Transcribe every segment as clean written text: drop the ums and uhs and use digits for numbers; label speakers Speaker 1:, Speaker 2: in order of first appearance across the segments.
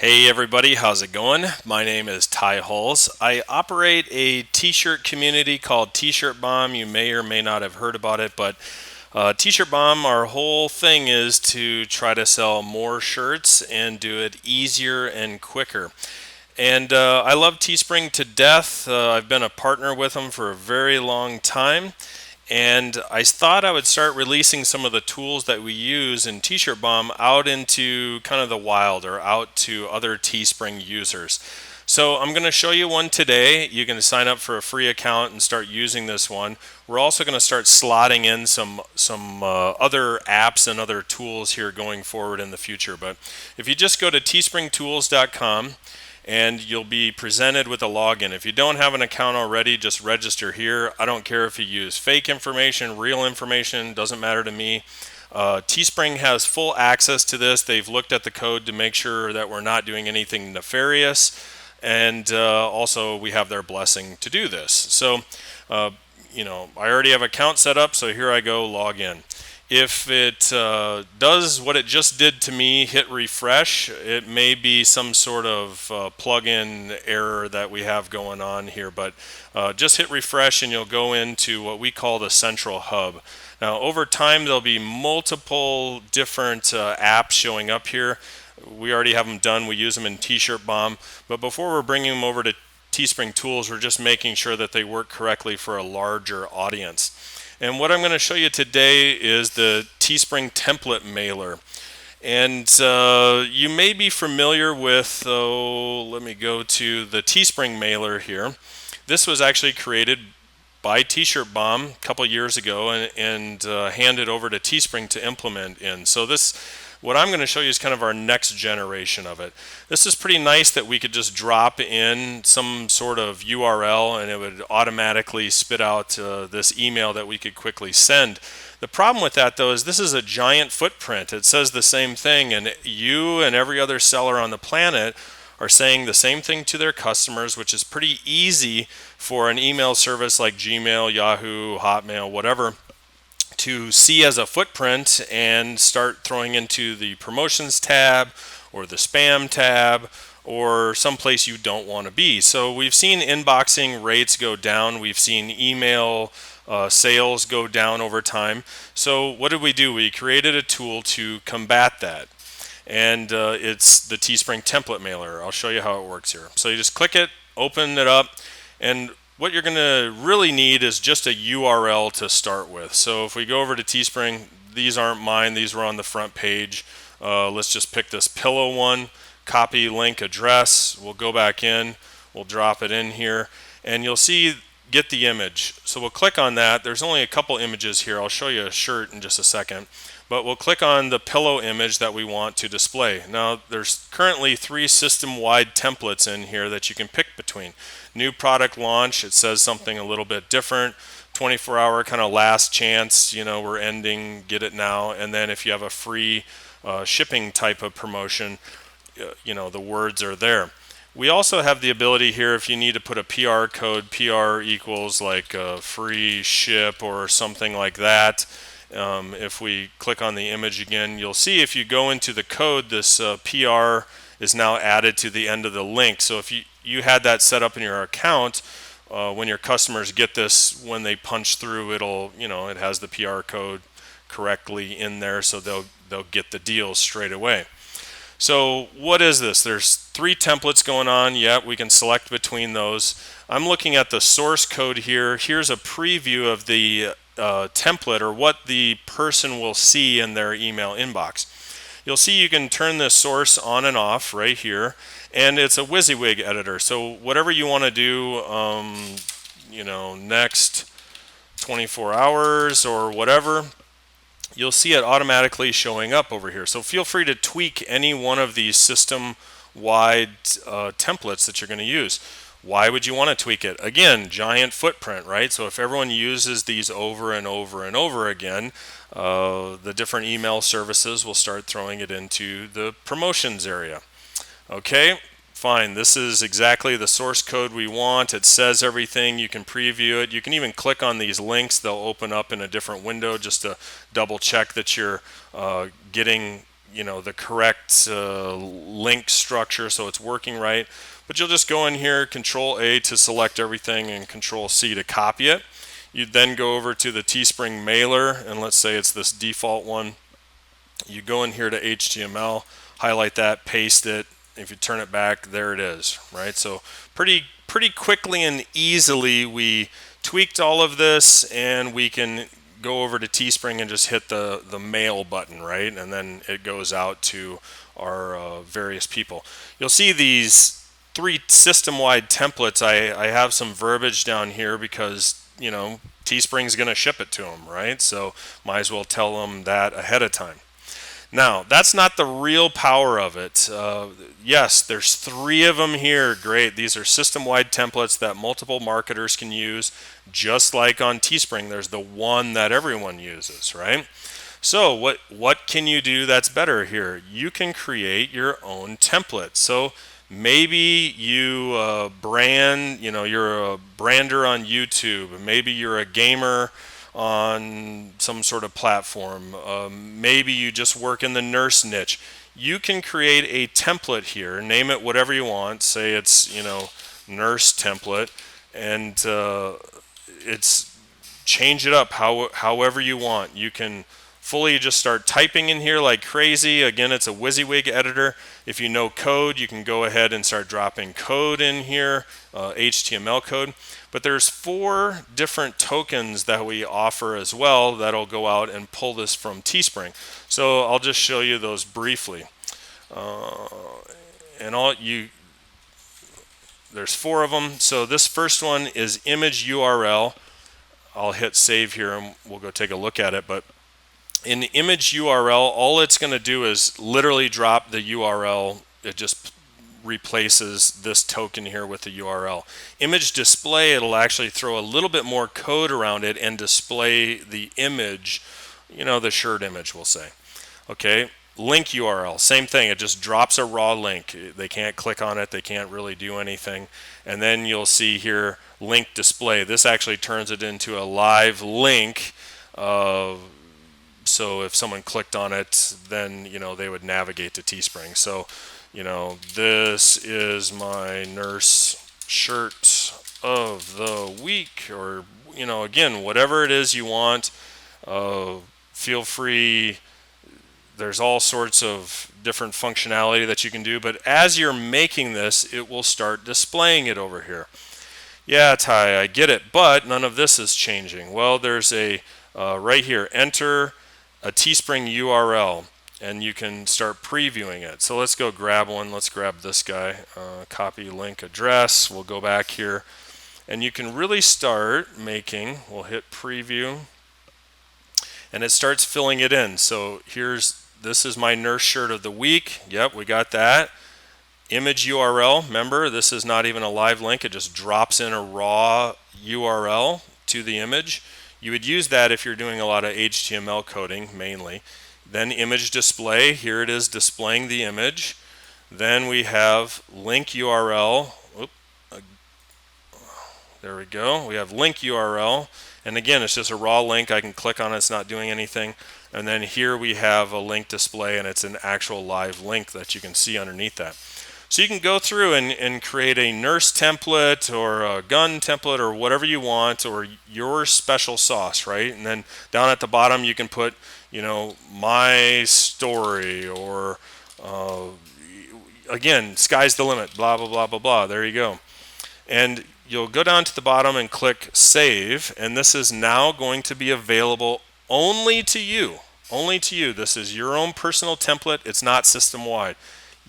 Speaker 1: Hey everybody, how's it going? My name is Ty Hulls. I operate a t-shirt community called T-Shirt Bomb. You may or may not have heard about it, but T-Shirt Bomb, our whole thing is to try to sell more shirts and do it easier and quicker. And I love Teespring to death. I've been a partner with them for a very long time. And I thought I would start releasing some of the tools that we use in T-Shirt Bomb out into kind of the wild or out to other Teespring users. So I'm going to show you one today. You can sign up for a free account and start using this one. We're also going to start slotting in some other apps and other tools here going forward in the future. But if you just go to teespringtools.com, and you'll be presented with a login. If you don't have an account already, just register here. I don't care if you use fake information, real information, doesn't matter to me. Teespring has full access to this. They've looked at the code to make sure that we're not doing anything nefarious, and also we have their blessing to do this. So, I already have an account set up, so here I go, log in. If it does what it just did to me, hit refresh, it may be some sort of plug-in error that we have going on here, but just hit refresh and you'll go into what we call the central hub. Now, over time, there'll be multiple different apps showing up here. We already have them done. We use them in T-Shirt Bomb, but before we're bringing them over to Teespring Tools, we're just making sure that they work correctly for a larger audience. And what I'm going to show you today is the Teespring template mailer. And you may be familiar with, let me go to the Teespring mailer here. This was actually created by T-Shirt Bomb a couple years ago and handed over to Teespring to implement in. So what I'm going to show you is kind of our next generation of it. This is pretty nice that we could just drop in some sort of URL and it would automatically spit out this email that we could quickly send. The problem with that though is this is a giant footprint. It says the same thing, and you and every other seller on the planet are saying the same thing to their customers, which is pretty easy for an email service like Gmail, Yahoo, Hotmail, whatever, to see as a footprint and start throwing into the promotions tab or the spam tab or someplace you don't want to be. So we've seen inboxing rates go down. We've seen email sales go down over time. So what did we do? We created a tool to combat that. And it's the Teespring template mailer. I'll show you how it works here. So you just click it, open it up, and what you're going to really need is just a URL to start with. So if we go over to Teespring, these aren't mine, these were on the front page. Let's just pick this pillow one, copy link address. We'll go back in, we'll drop it in here, and you'll see get the image. So we'll click on that. There's only a couple images here. I'll show you a shirt in just a second. But we'll click on the pillow image that we want to display. Now, there's currently 3 system-wide templates in here that you can pick between. New product launch, it says something a little bit different. 24-hour kind of last chance, we're ending, get it now. And then if you have a free shipping type of promotion, the words are there. We also have the ability here, if you need to put a PR code, PR equals like free ship or something like that. If we click on the image again, you'll see if you go into the code, this PR is now added to the end of the link. So if you had that set up in your account, when your customers get this, when they punch through, it has the PR code correctly in there, so they'll get the deals straight away. So what is this? There's 3 templates going on. Yeah, we can select between those. I'm looking at the source code here. Here's a preview of the template, or what the person will see in their email inbox. You'll see you can turn this source on and off right here, and it's a WYSIWYG editor. So whatever you want to do, next 24 hours or whatever, you'll see it automatically showing up over here. So feel free to tweak any one of these system-wide templates that you're going to use. Why would you want to tweak it? Again, giant footprint, right? So if everyone uses these over and over and over again, the different email services will start throwing it into the promotions area. Okay, fine. This is exactly the source code we want. It says everything. You can preview it. You can even click on these links. They'll open up in a different window just to double check that you're getting the correct link structure so it's working right. But you'll just go in here, Control A to select everything and Control C to copy it. You then go over to the Teespring mailer, and let's say it's this default one. You go in here to HTML, highlight that, paste it. If you turn it back, there it is, right? So pretty quickly and easily we tweaked all of this, and we can go over to Teespring and just hit the mail button, right? And then it goes out to our various people. You'll see these 3 system-wide templates. I have some verbiage down here because Teespring's going to ship it to them, right? So might as well tell them that ahead of time. Now, that's not the real power of it. Yes, there's 3 of them here. Great. These are system-wide templates that multiple marketers can use. Just like on Teespring, there's the one that everyone uses, right? So what can you do that's better here? You can create your own template. So maybe you brand, you're a brander on YouTube. Maybe you're a gamer on some sort of platform. Maybe you just work in the nurse niche. You can create a template here, name it whatever you want. Say it's nurse template, and it's change it up however you want. You can fully just start typing in here like crazy. Again, it's a WYSIWYG editor. If you know code, you can go ahead and start dropping code in here, HTML code. But there's 4 different tokens that we offer as well that'll go out and pull this from Teespring. So I'll just show you those briefly. There's 4 of them. So this first one is image URL. I'll hit save here and we'll go take a look at it. But in the image URL, all it's going to do is literally drop the URL. It just replaces this token here with the URL. Image display, it'll actually throw a little bit more code around it and display the image, the shirt image, we'll say. Okay, link URL, same thing. It just drops a raw link. They can't click on it. They can't really do anything. And then you'll see here, link display. This actually turns it into a live link. So if someone clicked on it, then they would navigate to Teespring. So this is my nurse shirt of the week, or again, whatever it is you want. Feel free. There's all sorts of different functionality that you can do, but as you're making this, it will start displaying it over here. Yeah, Ty, I get it, but none of this is changing. Well, there's a right here, enter a Teespring URL, and you can start previewing it. So let's go grab one. Let's grab this guy, copy link address. We'll go back here, and you can really start making, we'll hit preview, and it starts filling it in. So this is my nurse shirt of the week. Yep, we got that. Image URL, remember, this is not even a live link. It just drops in a raw URL to the image. You would use that if you're doing a lot of HTML coding, mainly. Then image display, here it is displaying the image. Then we have link URL. There we go. We have link URL. And again, it's just a raw link. I can click on it. It's not doing anything. And then here we have a link display, and it's an actual live link that you can see underneath that. So you can go through and create a nurse template or a gun template or whatever you want, or your special sauce, right? And then down at the bottom you can put, my story, or again, sky's the limit, blah, blah, blah, blah, blah. There you go. And you'll go down to the bottom and click save, and this is now going to be available only to you. Only to you. This is your own personal template. It's not system-wide.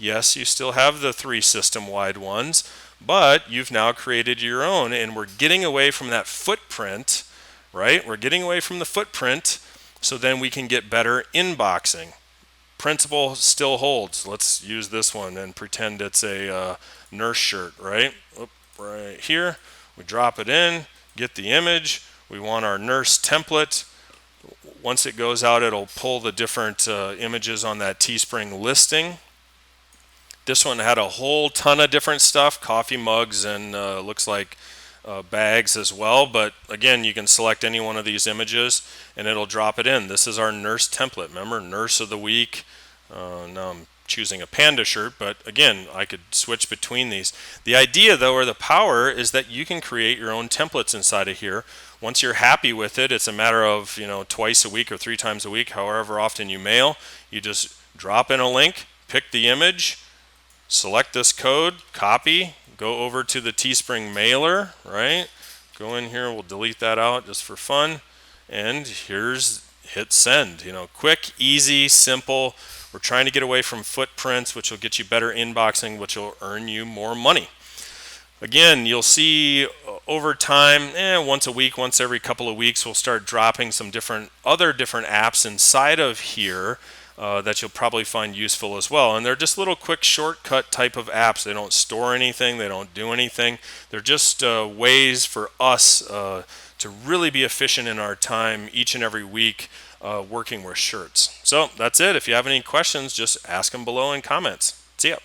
Speaker 1: Yes, you still have the 3 system-wide ones, but you've now created your own, and we're getting away from that footprint, right? We're getting away from the footprint, so then we can get better inboxing. Principle still holds. Let's use this one and pretend it's a nurse shirt, right? Right here, we drop it in, get the image. We want our nurse template. Once it goes out, it'll pull the different images on that Teespring listing. This one had a whole ton of different stuff, coffee mugs and looks like bags as well. But again, you can select any one of these images and it'll drop it in. This is our nurse template. Remember, nurse of the week, Now I'm choosing a panda shirt, but again, I could switch between these. The idea, though, or the power, is that you can create your own templates inside of here. Once you're happy with it, it's a matter of, twice a week or 3 times a week, however often you mail. You just drop in a link, pick the image, select this code, copy, go over to the Teespring mailer, right? Go in here, we'll delete that out just for fun. And hit send. Quick, easy, simple. We're trying to get away from footprints, which will get you better inboxing, which will earn you more money. Again, you'll see over time, once a week, once every couple of weeks, we'll start dropping some other different apps inside of here that you'll probably find useful as well. And they're just little quick shortcut type of apps. They don't store anything. They don't do anything. They're just ways for us to really be efficient in our time each and every week working with shirts. So that's it. If you have any questions, just ask them below in comments. See ya.